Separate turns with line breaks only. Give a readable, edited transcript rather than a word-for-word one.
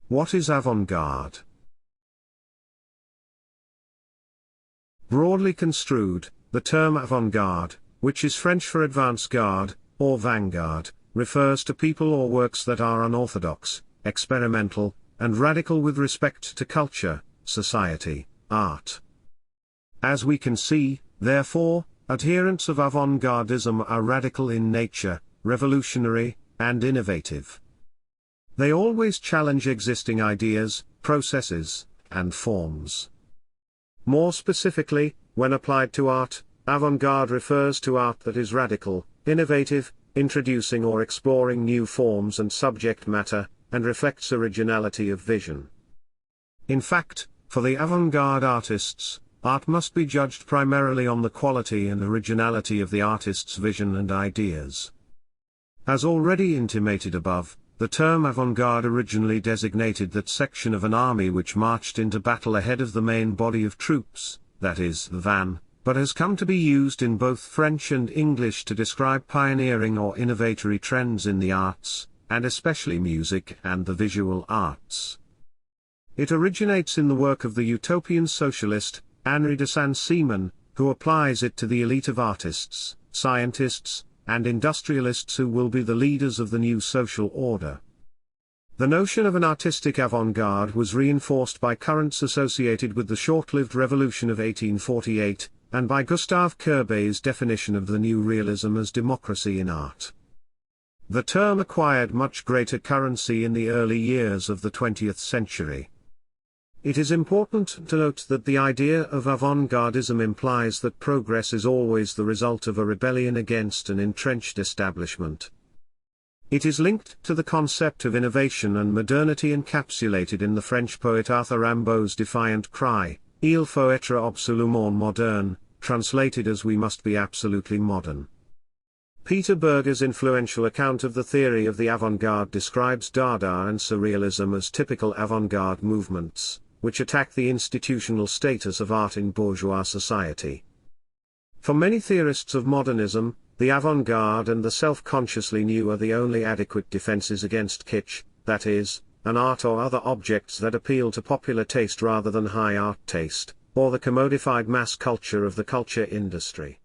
What is avant-garde? Broadly construed, the term avant-garde, which is French for advance-garde, or vanguard, refers to people or works that are unorthodox, experimental, and radical with respect to culture, society, art. As we can see, therefore, adherents of avant-gardism are radical in nature, revolutionary, and innovative. They always challenge existing ideas, processes, and forms. More specifically, when applied to art, avant-garde refers to art that is radical, innovative, introducing or exploring new forms and subject matter, and reflects originality of vision. In fact, for the avant-garde artists, art must be judged primarily on the quality and originality of the artist's vision and ideas. As already intimated above, the term avant-garde originally designated that section of an army which marched into battle ahead of the main body of troops, that is, the van, but has come to be used in both French and English to describe pioneering or innovatory trends in the arts, and especially music and the visual arts. It originates in the work of the utopian socialist, Henri de Saint-Simon, who applies it to the elite of artists, scientists, and industrialists who will be the leaders of the new social order. The notion of an artistic avant-garde was reinforced by currents associated with the short-lived revolution of 1848, and by Gustave Courbet's definition of the new realism as democracy in art. The term acquired much greater currency in the early years of the 20th century. It is important to note that the idea of avant-gardism implies that progress is always the result of a rebellion against an entrenched establishment. It is linked to the concept of innovation and modernity encapsulated in the French poet Arthur Rimbaud's defiant cry, "Il faut être absolument moderne," translated as "we must be absolutely modern." Peter Berger's influential account of the theory of the avant-garde describes Dada and Surrealism as typical avant-garde movements, which attack the institutional status of art in bourgeois society. For many theorists of modernism, the avant-garde and the self-consciously new are the only adequate defenses against kitsch, that is, an art or other objects that appeal to popular taste rather than high art taste, or the commodified mass culture of the culture industry.